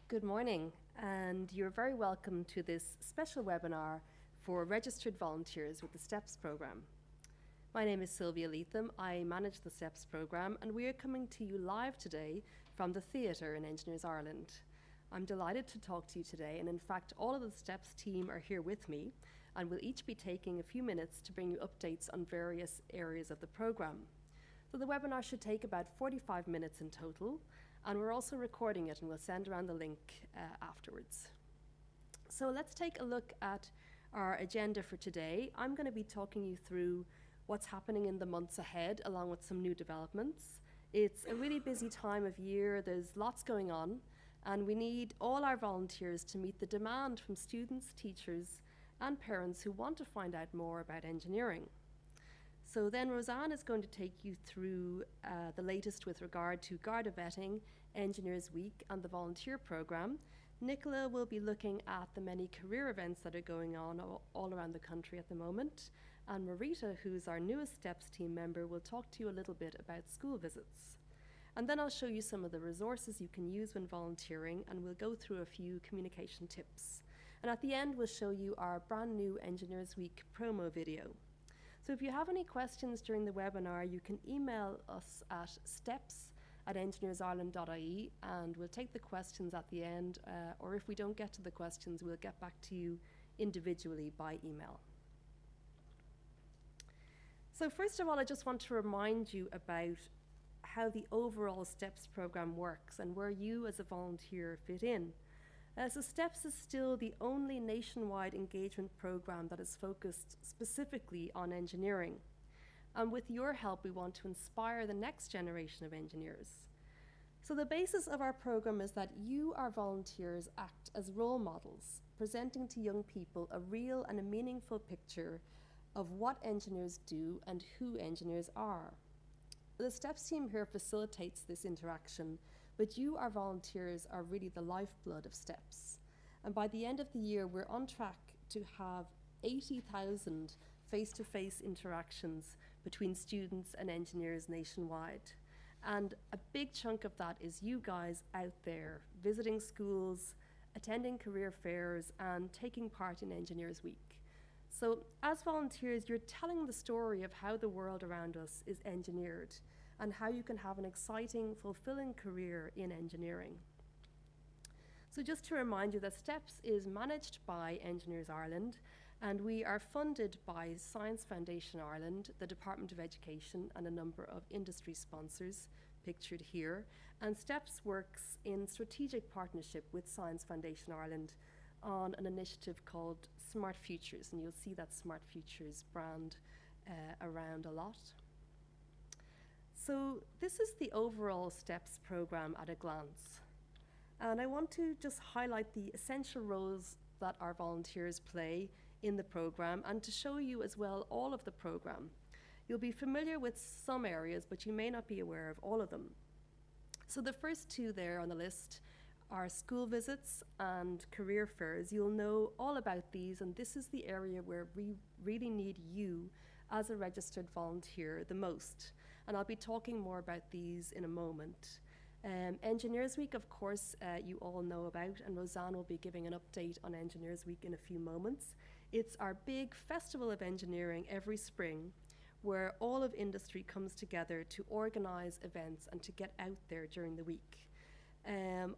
Good morning, and you're very welcome to this special webinar for registered volunteers with the STEPS program. My name is Sylvia Leatham. I manage the STEPS program, and we are coming to you live today from the theatre in Engineers Ireland. I'm delighted to talk to you today, and in fact, all of the STEPS team are here with me, and we'll each be taking a few minutes to bring you updates on various areas of the program. So the webinar should take about 45 minutes in total, and we're also recording it and we'll send around the link afterwards. So let's take a look at our agenda for today. I'm going to be talking you through what's happening in the months ahead along with some new developments. It's a really busy time of year, there's lots going on, and we need all our volunteers to meet the demand from students, teachers and parents who want to find out more about engineering. So then Roseanne is going to take you through the latest with regard to Garda vetting, Engineers Week and the volunteer programme. Nicola will be looking at the many career events that are going on all around the country at the moment. And Marita, who's our newest STEPS team member, will talk to you a little bit about school visits. And then I'll show you some of the resources you can use when volunteering, and we'll go through a few communication tips. And at the end, we'll show you our brand new Engineers Week promo video. So if you have any questions during the webinar, you can email us at steps@engineersireland.ie, and we'll take the questions at the end, or if we don't get to the questions, we'll get back to you individually by email. So first of all, I just want to remind you about how the overall STEPS program works and where you as a volunteer fit in. So STEPS is still the only nationwide engagement program that is focused specifically on engineering. And with your help, we want to inspire the next generation of engineers. So the basis of our program is that you, our volunteers, act as role models, presenting to young people a real and a meaningful picture of what engineers do and who engineers are. The STEPS team here facilitates this interaction, but you, our volunteers, are really the lifeblood of STEPS. And by the end of the year, we're on track to have 80,000 face-to-face interactions between students and engineers nationwide. And a big chunk of that is you guys out there visiting schools, attending career fairs, and taking part in Engineers Week. So as volunteers, you're telling the story of how the world around us is engineered and how you can have an exciting, fulfilling career in engineering. So just to remind you that STEPS is managed by Engineers Ireland, and we are funded by Science Foundation Ireland, the Department of Education, and a number of industry sponsors pictured here. And STEPS works in strategic partnership with Science Foundation Ireland on an initiative called Smart Futures, and you'll see that Smart Futures brand around a lot. So this is the overall STEPS program at a glance. And I want to just highlight the essential roles that our volunteers play in the program and to show you as well all of the program. You'll be familiar with some areas, but you may not be aware of all of them. So the first two there on the list are school visits and career fairs. You'll know all about these, and this is the area where we really need you as a registered volunteer the most. And I'll be talking more about these in a moment. Engineers Week, of course, you all know about, and Roseanne will be giving an update on Engineers Week in a few moments. It's our big festival of engineering every spring, where all of industry comes together to organise events and to get out there during the week.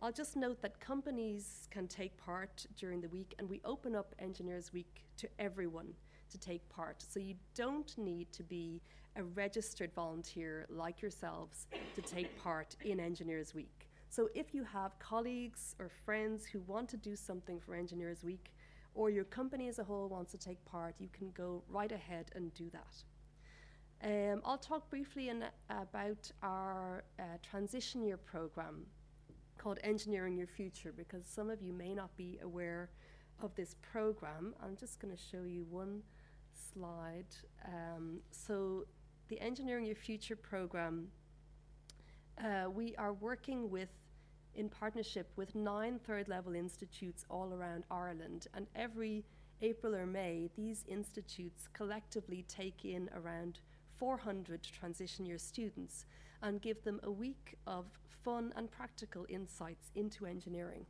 I'll just note that companies can take part during the week, and we open up Engineers Week to everyone to take part. So you don't need to be a registered volunteer like yourselves to take part in Engineers Week. So if you have colleagues or friends who want to do something for Engineers Week, or your company as a whole wants to take part, you can go right ahead and do that. I'll talk briefly about our transition year program called Engineering Your Future, because some of you may not be aware of this program. I'm just going to show you one slide. So the Engineering Your Future program, we are working in partnership with 9 third-level institutes all around Ireland, and every April or May, these institutes collectively take in around 400 transition year students and give them a week of fun and practical insights into engineering.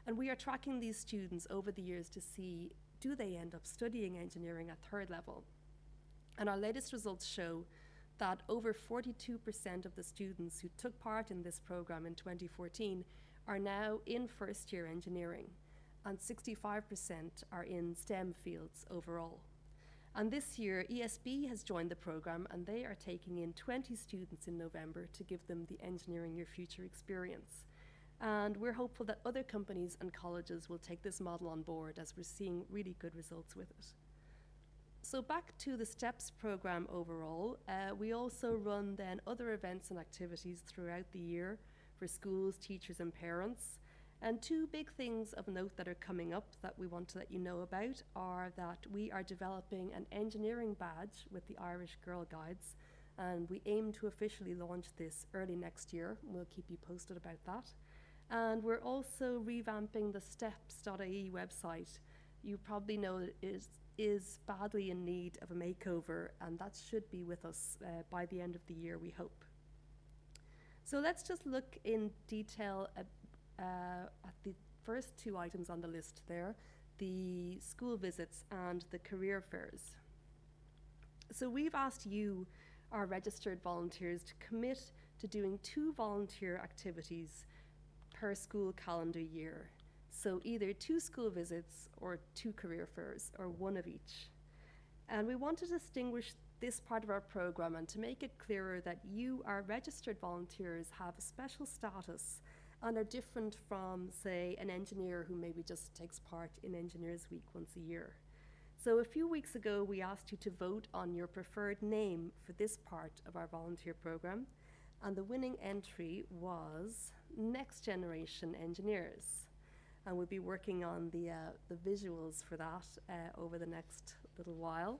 And we are tracking these students over the years to see, do they end up studying engineering at third level? And our latest results show that over 42% of the students who took part in this program in 2014 are now in first year engineering, and 65% are in STEM fields overall. And this year, ESB has joined the program, and they are taking in 20 students in November to give them the Engineering Your Future experience. And we're hopeful that other companies and colleges will take this model on board, as we're seeing really good results with it. So back to the STEPS program overall, we also run then other events and activities throughout the year for schools, teachers and parents. And two big things of note that are coming up that we want to let you know about are that we are developing an engineering badge with the Irish Girl Guides, and we aim to officially launch this early next year. We'll keep you posted about that. And we're also revamping the steps.ie website. You probably know it is badly in need of a makeover, and that should be with us by the end of the year, we hope. So let's just look in detail at the first two items on the list there, the school visits and the career fairs. So we've asked you, our registered volunteers, to commit to doing 2 volunteer activities per school calendar year. So either 2 school visits or 2 career fairs, or 1 of each. And we want to distinguish this part of our program and to make it clearer that you, our registered volunteers, have a special status and are different from, say, an engineer who maybe just takes part in Engineers Week once a year. So a few weeks ago, we asked you to vote on your preferred name for this part of our volunteer program, and the winning entry was Next Generation Engineers. And we'll be working on the visuals for that over the next little while.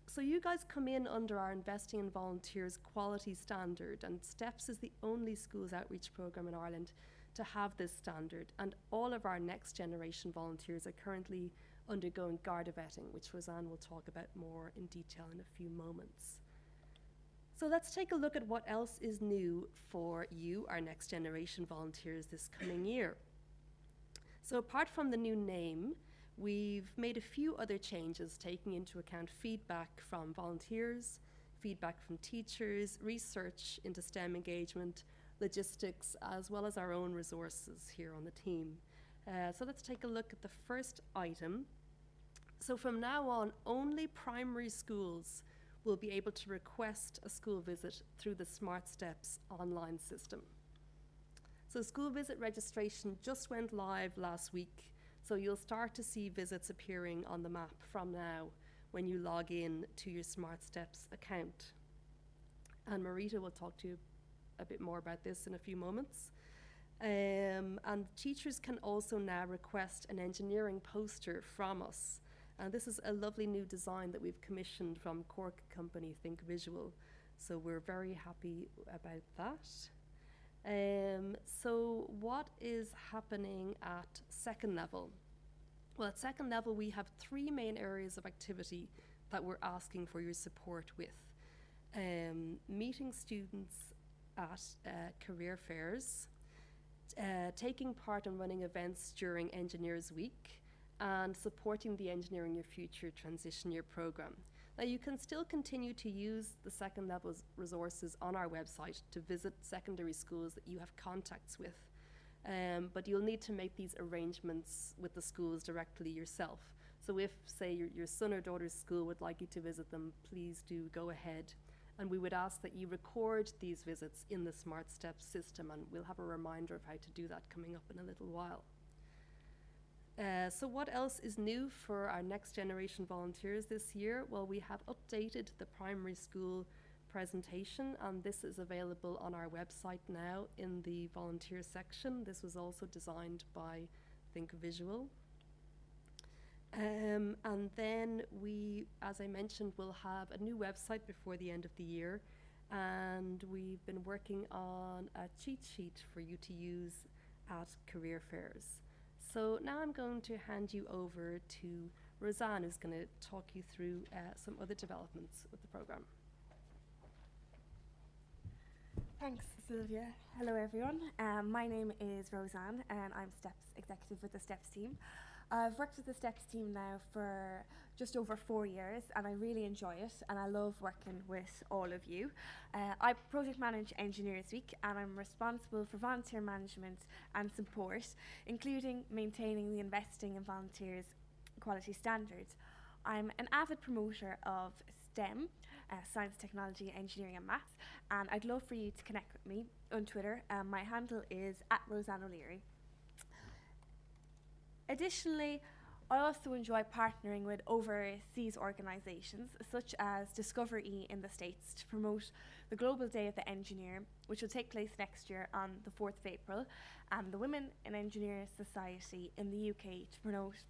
So you guys come in under our Investing in Volunteers quality standard, and STEPS is the only schools outreach program in Ireland to have this standard, and all of our next generation volunteers are currently undergoing Garda vetting, which Roseanne will talk about more in detail in a few moments. So let's take a look at what else is new for you, our next generation volunteers, this coming year. So apart from the new name, we've made a few other changes taking into account feedback from volunteers, feedback from teachers, research into STEM engagement, logistics, as well as our own resources here on the team. So let's take a look at the first item. So from now on, only primary schools will be able to request a school visit through the Smart Steps online system. So school visit registration just went live last week, so you'll start to see visits appearing on the map from now when you log in to your Smart Steps account. And Marita will talk to you a bit more about this in a few moments. And teachers can also now request an engineering poster from us. And this is a lovely new design that we've commissioned from Cork company Think Visual. So we're very happy about that. So what is happening at second level? Well, at second level, we have 3 main areas of activity that we're asking for your support with. Meeting students at career fairs, taking part in running events during Engineers Week, and supporting the Engineering Your Future Transition Year program. Now, you can still continue to use the second level resources on our website to visit secondary schools that you have contacts with, but you'll need to make these arrangements with the schools directly yourself. So if, say, your son or daughter's school would like you to visit them, please do go ahead. And we would ask that you record these visits in the Smart Steps system, and we'll have a reminder of how to do that coming up in a little while. So what else is new for our next generation volunteers this year? Well, we have updated the primary school presentation, and this is available on our website now in the volunteer section. This was also designed by Think Visual. And then we, as I mentioned, will have a new website before the end of the year, and we've been working on a cheat sheet for you to use at career fairs. So now I'm going to hand you over to Roseanne, who's going to talk you through some other developments with the program. Thanks, Sylvia. Hello, everyone. My name is Roseanne, and I'm STEPS executive with the STEPS team. I've worked with the STEPS team now for just over 4 years, and I really enjoy it, and I love working with all of you. I project manage Engineers Week, and I'm responsible for volunteer management and support, including maintaining the Investing in Volunteers quality standards. I'm an avid promoter of STEM, science, technology, engineering, and maths, and I'd love for you to connect with me on Twitter. My handle is at Roseanne O'Leary. Additionally, I also enjoy partnering with overseas organisations such as Discover E in the States to promote the Global Day of the Engineer, which will take place next year on the 4th of April, and the Women in Engineering Society in the UK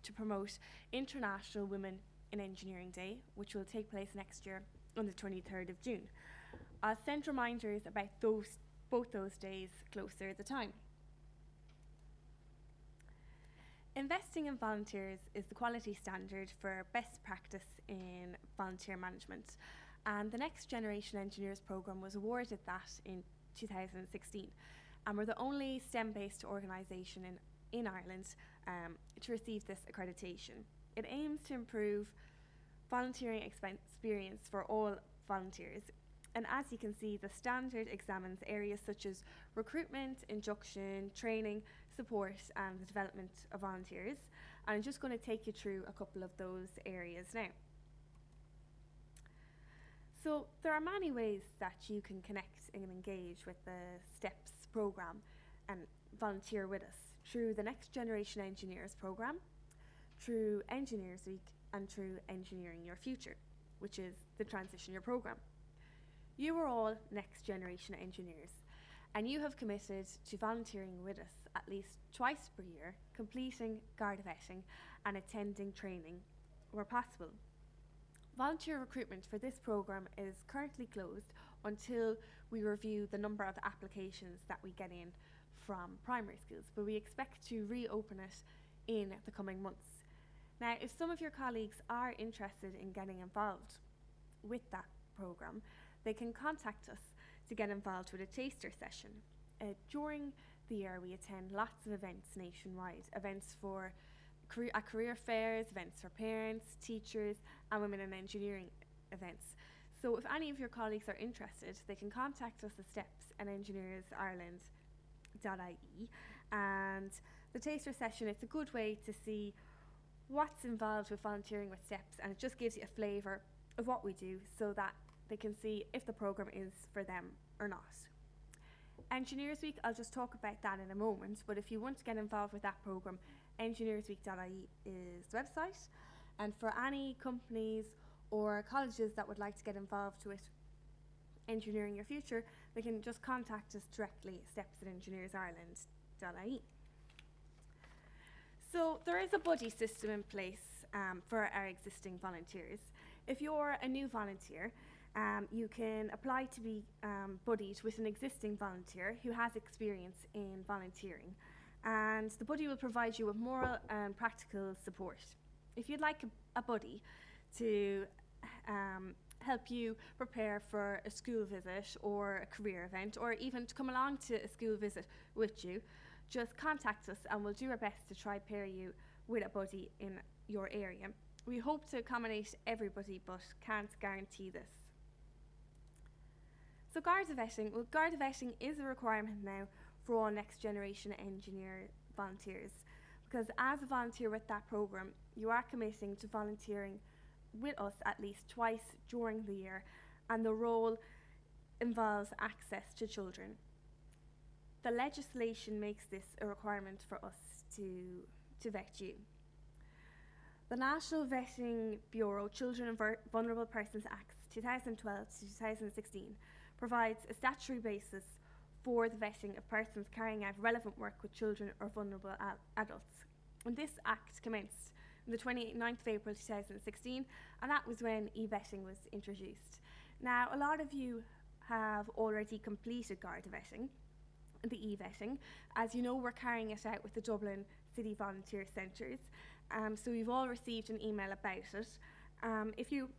to promote International Women in Engineering Day, which will take place next year on the 23rd of June. I'll send reminders about both those days closer at the time. Investing in volunteers is the quality standard for best practice in volunteer management, and the Next Generation Engineers programme was awarded that in 2016, and we're the only STEM-based organisation in Ireland to receive this accreditation. It aims to improve volunteering experience for all volunteers, and as you can see, the standard examines areas such as recruitment, induction, training, support, and the development of volunteers. And I'm just going to take you through a couple of those areas now. So there are many ways that you can connect and engage with the STEPS programme and volunteer with us through the Next Generation Engineers programme, through Engineers Week, and through Engineering Your Future, which is the Transition Year programme. You are all Next Generation Engineers, and you have committed to volunteering with us at least twice per year, completing Garda vetting and attending training where possible. Volunteer recruitment for this programme is currently closed until we review the number of applications that we get in from primary schools, but we expect to reopen it in the coming months. Now, if some of your colleagues are interested in getting involved with that programme, they can contact us to get involved with a taster session. During the year, we attend lots of events nationwide, events for career fairs, events for parents, teachers, and women in engineering events. So if any of your colleagues are interested, they can contact us at steps@engineersireland.ie, and the taster session, it's a good way to see what's involved with volunteering with STEPS, and it just gives you a flavour of what we do so that they can see if the programme is for them or not. Engineers Week, I'll just talk about that in a moment, but if you want to get involved with that programme, engineersweek.ie is the website, and for any companies or colleges that would like to get involved with Engineering Your Future, they can just contact us directly at steps@engineersireland.ie. So there is a buddy system in place for our existing volunteers. If you're a new volunteer, you can apply to be buddied with an existing volunteer who has experience in volunteering, and the buddy will provide you with moral and practical support. If you'd like a buddy to help you prepare for a school visit or a career event, or even to come along to a school visit with you, just contact us and we'll do our best to try pair you with a buddy in your area. We hope to accommodate everybody, but can't guarantee this. So Garda vetting. Well, Garda vetting is a requirement now for all Next Generation Engineer volunteers, because as a volunteer with that programme, you are committing to volunteering with us at least twice during the year, and the role involves access to children. The legislation makes this a requirement for us to vet you. The National Vetting Bureau Children and Vulnerable Persons Act 2012 to 2016 provides a statutory basis for the vetting of persons carrying out relevant work with children or vulnerable adults. And this act commenced on the 29th of April 2016, and that was when e-vetting was introduced. Now, a lot of you have already completed Garda vetting, the e-vetting. As you know, we're carrying it out with the Dublin City Volunteer Centres, so we've all received an email about it. If you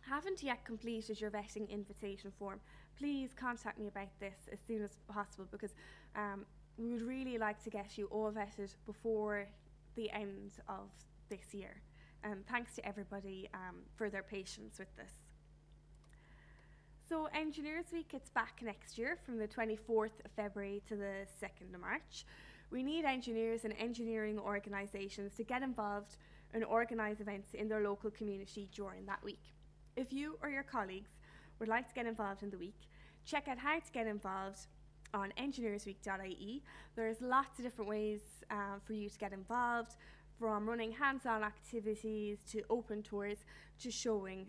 haven't yet completed your vetting invitation form, please contact me about this as soon as possible, because we would really like to get you all vetted before the end of this year. And thanks to everybody for their patience with this. So Engineers Week, it's back next year from the 24th of February to the 2nd of March. We need engineers and engineering organisations to get involved and organise events in their local community during that week. If you or your colleagues would like to get involved in the week, check out how to get involved on engineersweek.ie. There's lots of different ways for you to get involved, from running hands-on activities to open tours to showing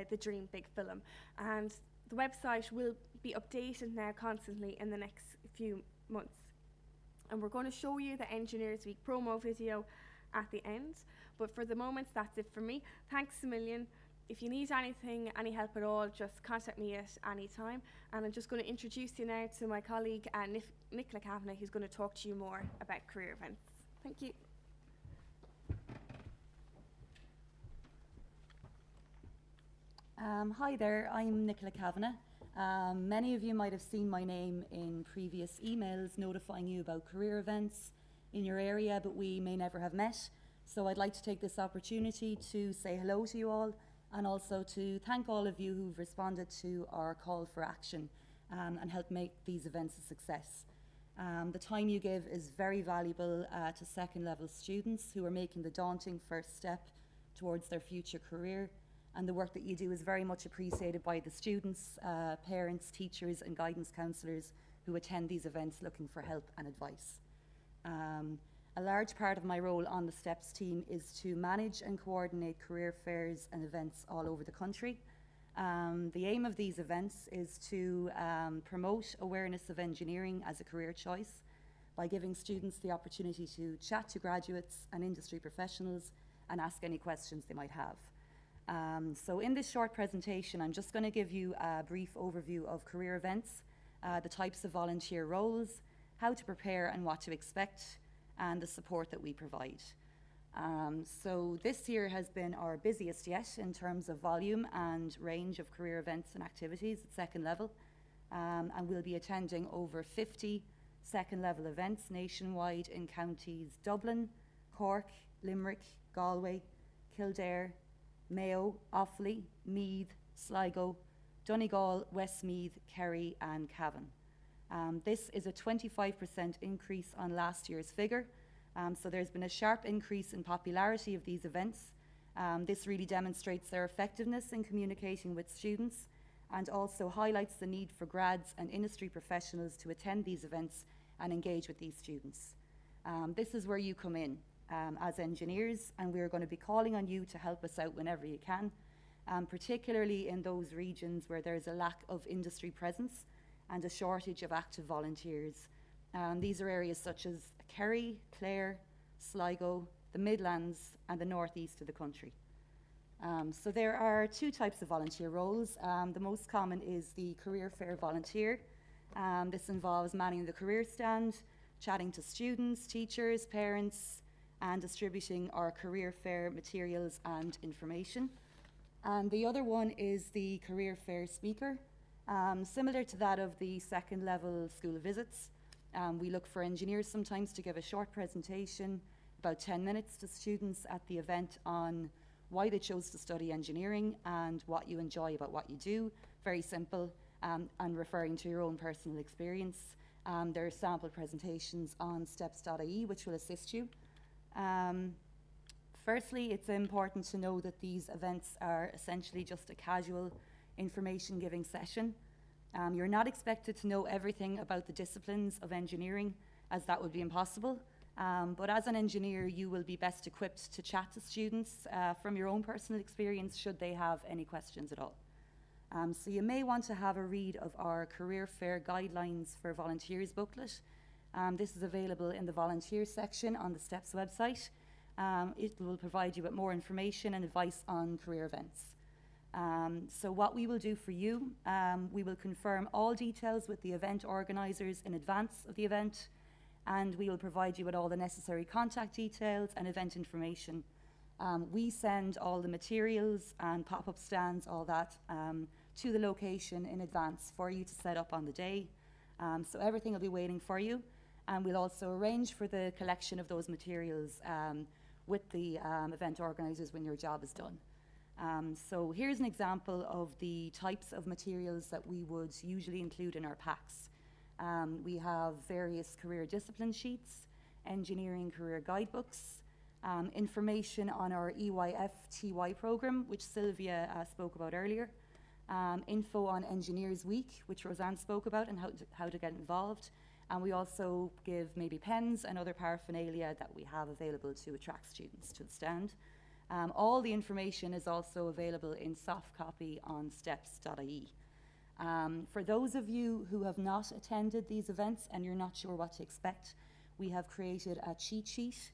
the Dream Big film. And the website will be updated now constantly in the next few months. And we're going to show you the Engineers Week promo video at the end. But for the moment, that's it for me. Thanks a million. If you need anything, any help at all, just contact me at any time. And I'm just going to introduce you now to my colleague, Nicola Kavanagh, who's going to talk to you more about career events. Thank you. Hi there, I'm Nicola Kavanagh. Many of you might have seen my name in previous emails notifying you about career events in your area, but we may never have met. So I'd like to take this opportunity to say hello to you all, and also to thank all of you who've responded to our call for action and helped make these events a success. The time you give is very valuable to second level students who are making the daunting first step towards their future career. And the work that you do is very much appreciated by the students, parents, teachers and guidance counsellors who attend these events looking for help and advice. A large part of my role on the STEPS team is to manage and coordinate career fairs and events all over the country. The aim of these events is to promote awareness of engineering as a career choice by giving students the opportunity to chat to graduates and industry professionals and ask any questions they might have. So in this short presentation, I'm just going to give you a brief overview of career events, the types of volunteer roles, how to prepare and what to expect, and the support that we provide. So this year has been our busiest yet in terms of volume and range of career events and activities at second level. And we'll be attending over 50 second level events nationwide in counties Dublin, Cork, Limerick, Galway, Kildare, Mayo, Offaly, Meath, Sligo, Donegal, Westmeath, Kerry and Cavan. This is a 25% increase on last year's figure. So there's been a sharp increase in popularity of these events. This really demonstrates their effectiveness in communicating with students and also highlights the need for grads and industry professionals to attend these events and engage with these students. This is where you come in as engineers, and we're going to be calling on you to help us out whenever you can, particularly in those regions where there's a lack of industry presence and a shortage of active volunteers. These are areas such as Kerry, Clare, Sligo, the Midlands and the northeast of the country. So there are two types of volunteer roles. The most common is the career fair volunteer. This involves manning the career stand, chatting to students, teachers, parents, and distributing our career fair materials and information. And the other one is the career fair speaker. Similar to that of the second level school visits, we look for engineers sometimes to give a short presentation, about 10 minutes to students at the event on why they chose to study engineering and what you enjoy about what you do. Very simple, and referring to your own personal experience. There are sample presentations on steps.ie which will assist you. Firstly, it's important to know that these events are essentially just a casual information giving session. You're not expected to know everything about the disciplines of engineering, as that would be impossible. But as an engineer, you will be best equipped to chat to students from your own personal experience should they have any questions at all. So you may want to have a read of our Career Fair Guidelines for Volunteers booklet. This is available in the volunteer section on the STEPS website. It will provide you with more information and advice on career events. So what we will do for you, we will confirm all details with the event organisers in advance of the event, and we will provide you with all the necessary contact details and event information. We send all the materials and pop-up stands, all that, to the location in advance for you to set up on the day. So everything will be waiting for you. And we'll also arrange for the collection of those materials with the event organisers when your job is done. So here's an example of the types of materials that we would usually include in our packs. We have various career discipline sheets, engineering career guidebooks, information on our EYF-TY programme, which Sylvia spoke about earlier, info on Engineers Week, which Roseanne spoke about, and how to get involved. And we also give maybe pens and other paraphernalia that we have available to attract students to the stand. All the information is also available in soft copy on steps.ie. For those of you who have not attended these events and you're not sure what to expect, we have created a cheat sheet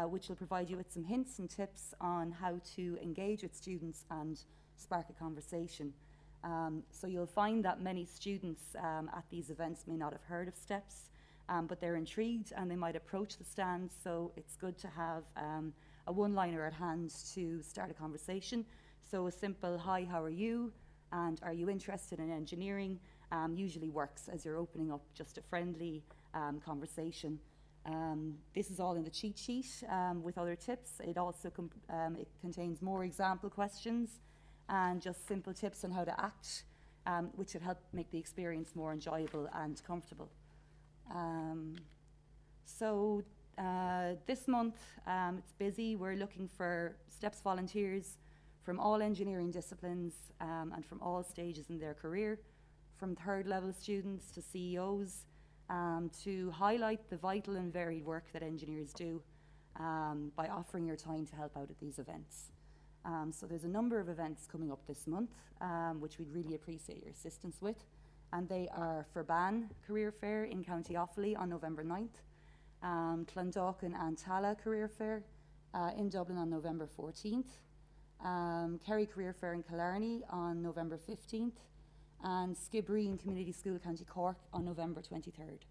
which will provide you with some hints and tips on how to engage with students and spark a conversation. So you'll find that many students at these events may not have heard of STEPS, but they're intrigued and they might approach the stand, so it's good to have a one-liner at hand to start a conversation. So a simple, "Hi, how are you?" and "Are you interested in engineering?" usually works as you're opening up just a friendly conversation. This is all in the cheat sheet with other tips. It also it contains more example questions and just simple tips on how to act, which should help make the experience more enjoyable and comfortable. This month it's busy. We're looking for STEPS volunteers from all engineering disciplines and from all stages in their career, from third level students to CEOs, to highlight the vital and varied work that engineers do by offering your time to help out at these events. So there's a number of events coming up this month, which we'd really appreciate your assistance with. And they are Ferban Career Fair in County Offaly on November 9th, Clondalkin and Tala Career Fair in Dublin on November 14th, Kerry Career Fair in Killarney on November 15th, and Skibbereen Community School, County Cork on November 23rd.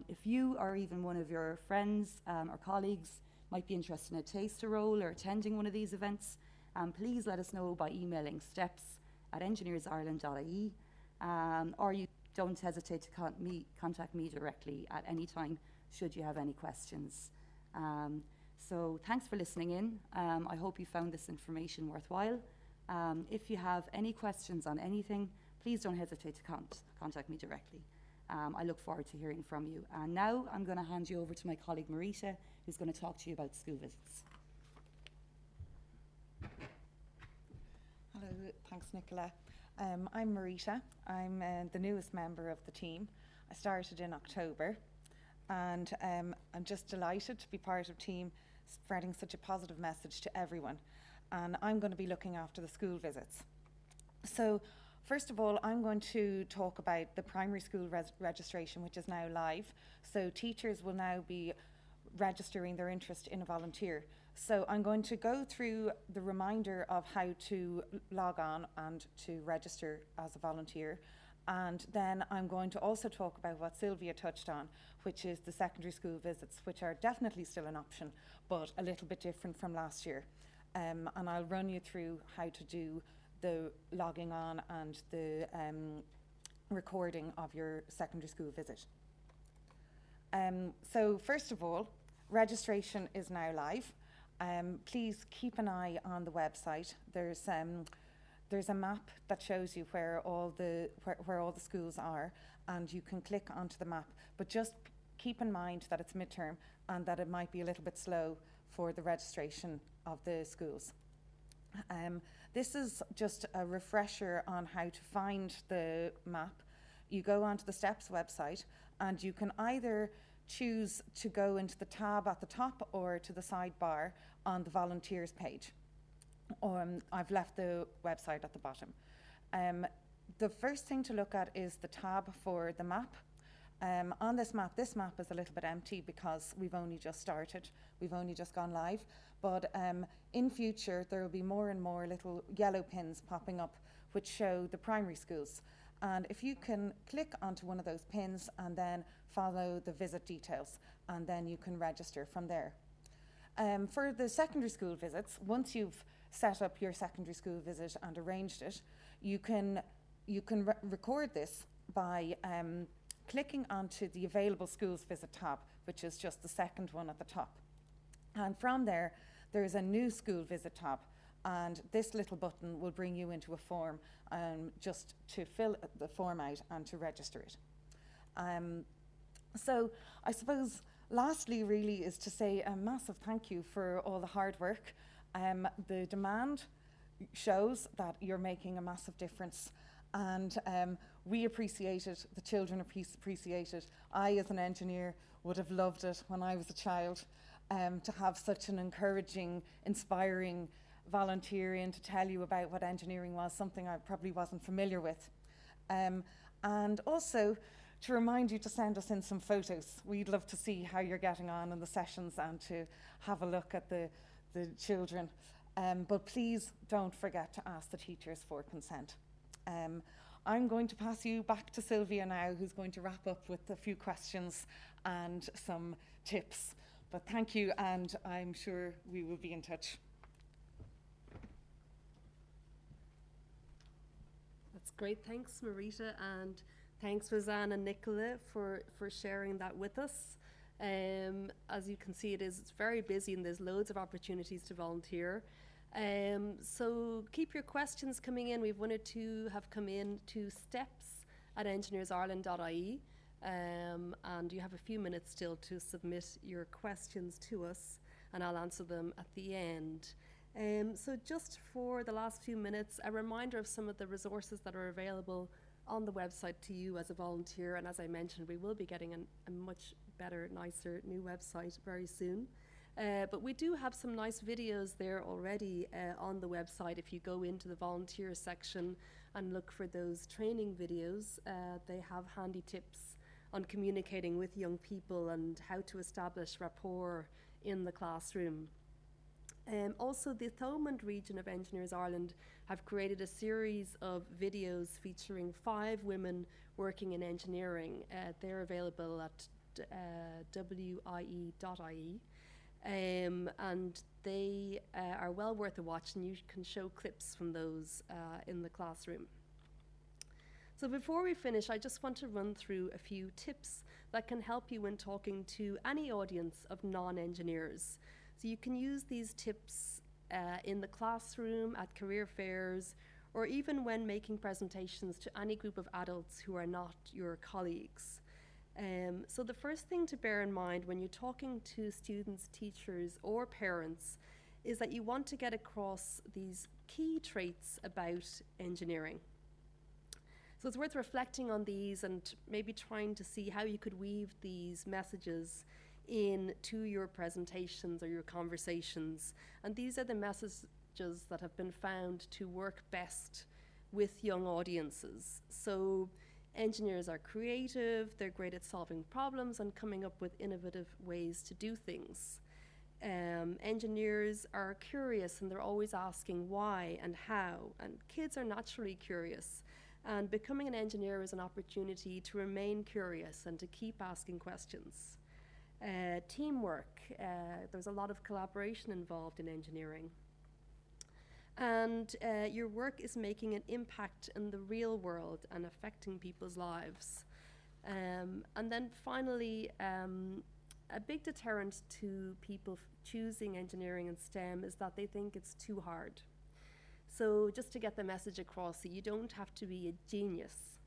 If you or even one of your friends or colleagues might be interested in a taster role or attending one of these events, please let us know by emailing steps@engineersireland.ie, or you don't hesitate to contact me directly at any time should you have any questions. So thanks for listening in. I hope you found this information worthwhile. If you have any questions on anything, please don't hesitate to contact me directly. I look forward to hearing from you. And now I'm going to hand you over to my colleague Marita, who's going to talk to you about school visits. Hello, thanks Nicola. I'm Marita. I'm the newest member of the team. I started in October, and I'm just delighted to be part of a team spreading such a positive message to everyone. And I'm going to be looking after the school visits. So first of all, I'm going to talk about the primary school registration, which is now live. So teachers will now be registering their interest in a volunteer. So I'm going to go through the reminder of how to log on and to register as a volunteer. And then I'm going to also talk about what Sylvia touched on, which is the secondary school visits, which are definitely still an option, but a little bit different from last year. And I'll run you through how to do the logging on and the recording of your secondary school visit. So first of all, registration is now live. Please keep an eye on the website. There's a map that shows you where all the schools are, and you can click onto the map. But just keep in mind that it's midterm and that it might be a little bit slow for the registration of the schools. This is just a refresher on how to find the map. You go onto the STEPS website and you can either choose to go into the tab at the top or to the sidebar on the volunteers page. I've left the website at the bottom. The first thing to look at is the tab for the map. On this map is a little bit empty because we've only just started. We've only just gone live. But in future, there will be more and more little yellow pins popping up which show the primary schools. And if you can click onto one of those pins and then follow the visit details, and then you can register from there. For the secondary school visits, once you've set up your secondary school visit and arranged it, you can record this by clicking onto the Available Schools Visit tab, which is just the second one at the top. And from there, there's a New School Visit tab, and this little button will bring you into a form just to fill the form out and to register it. So I suppose lastly really is to say a massive thank you for all the hard work. The demand shows that you're making a massive difference, and we appreciate it, the children appreciate it. I, as an engineer, would have loved it when I was a child, to have such an encouraging, inspiring volunteer in to tell you about what engineering was, something I probably wasn't familiar with. And also to remind you to send us in some photos. We'd love to see how you're getting on in the sessions and to have a look at the children. But please don't forget to ask the teachers for consent. I'm going to pass you back to Sylvia now, who's going to wrap up with a few questions and some tips. But thank you, and I'm sure we will be in touch. That's great. Thanks, Marita, and thanks, Roseanne and Nicola, for sharing that with us. As you can see, it's very busy and there's loads of opportunities to volunteer. So keep your questions coming in. We've one or two have come in to steps@engineersireland.ie, and you have a few minutes still to submit your questions to us, and I'll answer them at the end. So just for the last few minutes, a reminder of some of the resources that are available on the website to you as a volunteer. And as I mentioned, we will be getting a much better, nicer new website very soon. But we do have some nice videos there already on the website. If you go into the volunteer section and look for those training videos, they have handy tips on communicating with young people and how to establish rapport in the classroom. Also, the Thomond region of Engineers Ireland have created a series of videos featuring 5 women working in engineering. They're available at wie.ie, and they are well worth a watch, and you can show clips from those in the classroom. So before we finish, I just want to run through a few tips that can help you when talking to any audience of non-engineers. So you can use these tips in the classroom, at career fairs, or even when making presentations to any group of adults who are not your colleagues. So the first thing to bear in mind when you're talking to students, teachers, or parents is that you want to get across these key traits about engineering. So it's worth reflecting on these and maybe trying to see how you could weave these messages into your presentations or your conversations. And these are the messages that have been found to work best with young audiences. So engineers are creative, they're great at solving problems and coming up with innovative ways to do things. Engineers are curious and they're always asking why and how, and kids are naturally curious. And becoming an engineer is an opportunity to remain curious and to keep asking questions. Teamwork, there's a lot of collaboration involved in engineering. And your work is making an impact in the real world and affecting people's lives. And then finally, a big deterrent to people choosing engineering and STEM is that they think it's too hard. So just to get the message across, you don't have to be a genius.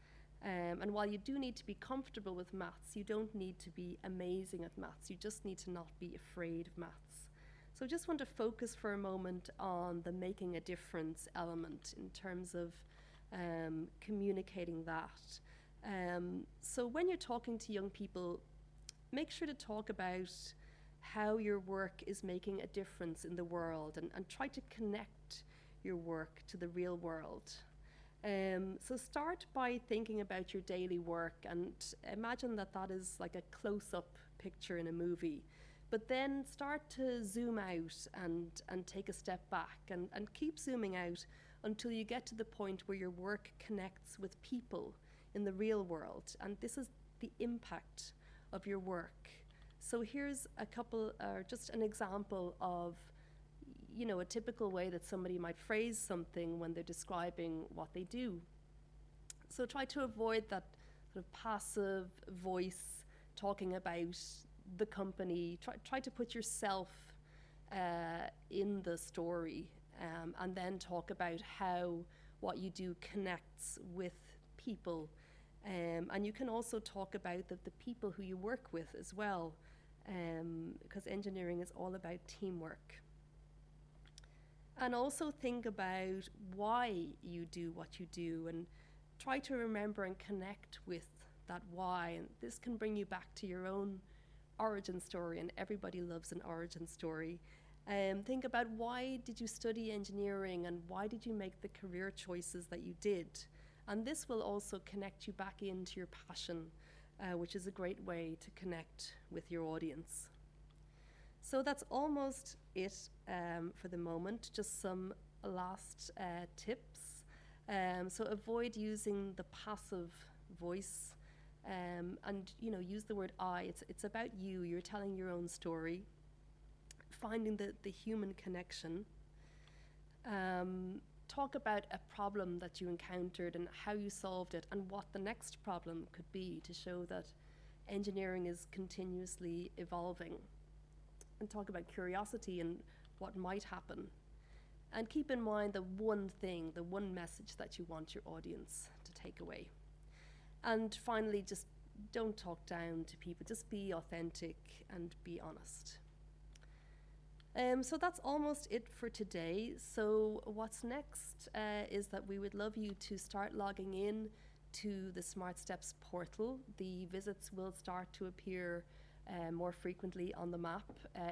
And while you do need to be comfortable with maths, you don't need to be amazing at maths. You just need to not be afraid of maths. So I just want to focus for a moment on the making a difference element in terms of communicating that. So when you're talking to young people, make sure to talk about how your work is making a difference in the world, and try to connect your work to the real world. So start by thinking about your daily work and imagine that that is like a close-up picture in a movie. But then start to zoom out and take a step back and keep zooming out until you get to the point where your work connects with people in the real world. And this is the impact of your work. So here's a couple, or just an example of, you know, a typical way that somebody might phrase something when they're describing what they do. So try to avoid that sort of passive voice talking about the company. Try to put yourself in the story, and then talk about how what you do connects with people. And you can also talk about the people who you work with as well, because engineering is all about teamwork. And also think about why you do what you do, and try to remember and connect with that why. And this can bring you back to your own origin story, and everybody loves an origin story. Think about, why did you study engineering, and why did you make the career choices that you did? And this will also connect you back into your passion, which is a great way to connect with your audience. So that's almost it for the moment. Just some last tips. So avoid using the passive voice, and use the word I. It's about you. You're telling your own story. Finding the human connection. Talk about a problem that you encountered and how you solved it, and what the next problem could be, to show that engineering is continuously evolving. And talk about curiosity and what might happen. And keep in mind the one thing, the one message that you want your audience to take away. And finally, just don't talk down to people. Just be authentic and be honest. So that's almost it for today. So what's next is that we would love you to start logging in to the Smart Steps portal. The visits will start to appear more frequently on the map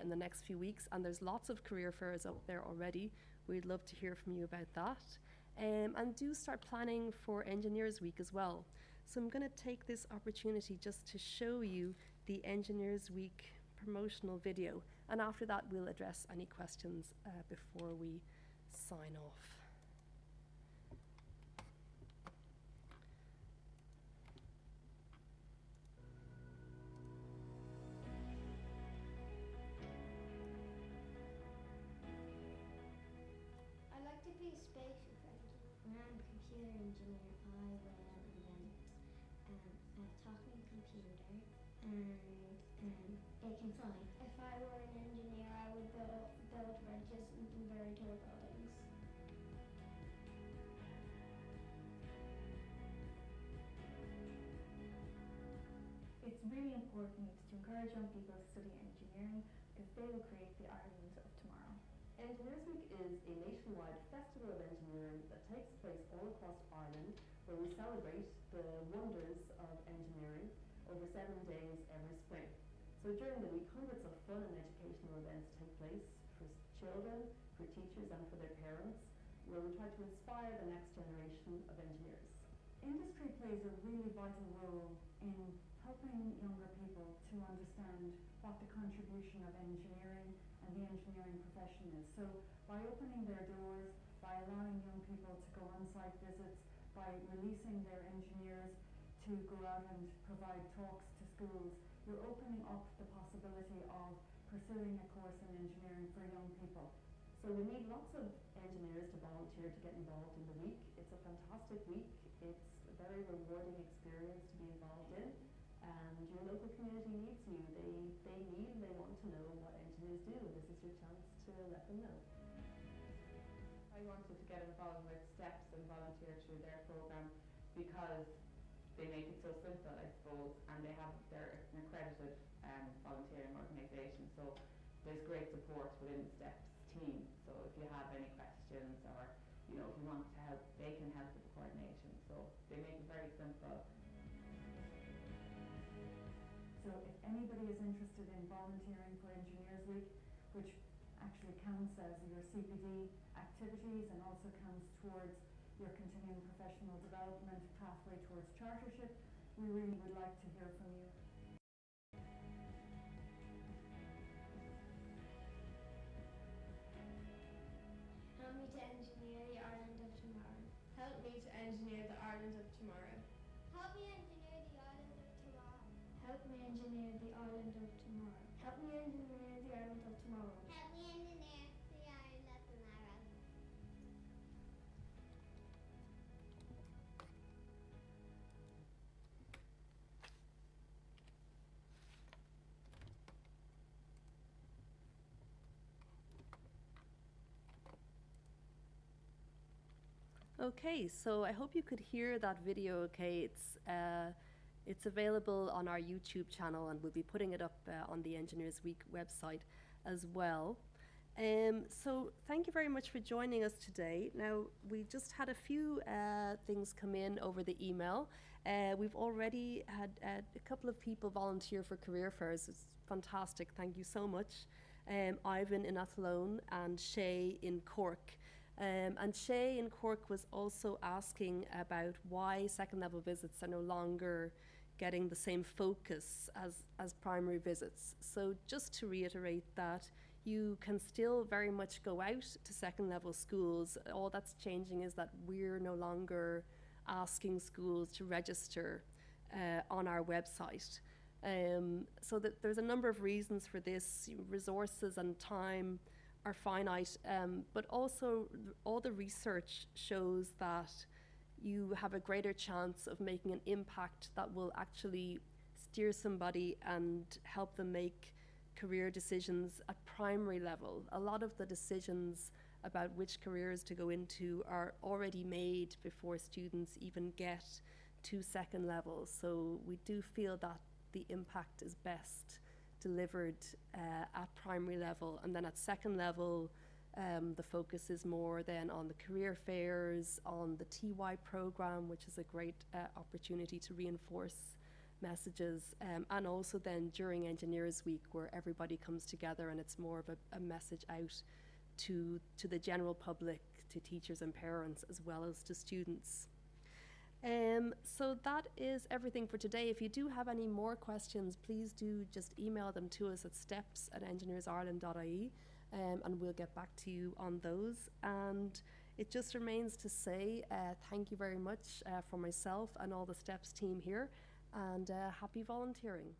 in the next few weeks, and there's lots of career fairs up there already. We'd love to hear from you about that. And do start planning for Engineers Week as well. So I'm going to take this opportunity just to show you the Engineers Week promotional video, and after that we'll address any questions before we sign off. I'd like to be a space effect. When I'm a computer engineer, I will invent a talking computer, and it can fly. If I were an engineer, I would build bridges and very tall buildings. It's really important to encourage young people to study engineering, because they will create the Ireland of tomorrow. Engineers Week is a nationwide festival of engineering that takes place all across Ireland, where we celebrate the wonders of engineering over 7 days every spring. So during the week, hundreds of fun and educational events take place for children, for teachers and for their parents, where we try to inspire the next generation of engineers. Industry plays a really vital role in helping younger people to understand what the contribution of engineering and the engineering profession is. So by opening their doors, by allowing young people to go on site visits, by releasing their engineers to go out and provide talks to schools, you're opening up the possibility of pursuing a course in engineering for young people. So we need lots of engineers to volunteer to get involved in the week. It's a fantastic week. It's a very rewarding experience to be involved in. And your local community needs you. They want to know what engineers do. This is your chance to let them know. I wanted to get involved with STEPS and volunteer through their programme because they make it so simple, I suppose, and they're an accredited volunteering organisation, so there's great support within the STEPS team. So if you have any questions, or if you want to help, they can help with the coordination. So they make it very simple. So if anybody is interested in volunteering for Engineers Week, which actually counts as your CPD activities and also counts towards your continuing professional development pathway towards chartership, we really would like to hear from you. Help me to engineer the Ireland of tomorrow. Help me to engineer the Ireland of tomorrow. Help me engineer the Ireland of tomorrow. Help me engineer the Ireland of tomorrow. engineer the Ireland of tomorrow. Help me engineer the Ireland of tomorrow. Okay, so I hope you could hear that video. Okay, it's available on our YouTube channel, and we'll be putting it up on the Engineers Week website as well. So thank you very much for joining us today. Now, we just had a few things come in over the email. We've already had a couple of people volunteer for career fairs. It's fantastic. Thank you so much. Ivan in Athlone and Shay in Cork. And Shay in Cork was also asking about why second level visits are no longer getting the same focus as primary visits. So just to reiterate that, you can still very much go out to second level schools. All that's changing is that we're no longer asking schools to register on our website. So that there's a number of reasons for this. Resources and time are finite, but also all the research shows that you have a greater chance of making an impact that will actually steer somebody and help them make career decisions at primary level. A lot of the decisions about which careers to go into are already made before students even get to second level. So we do feel that the impact is best delivered at primary level, and then at second level the focus is more then on the career fairs, on the TY program, which is a great opportunity to reinforce messages, and also then during Engineers Week, where everybody comes together and it's more of a message out to the general public, to teachers and parents, as well as to students. So that is everything for today. If you do have any more questions, please do just email them to us at steps@engineersireland.ie, and we'll get back to you on those. And it just remains to say thank you very much for myself and all the STEPS team here, and happy volunteering.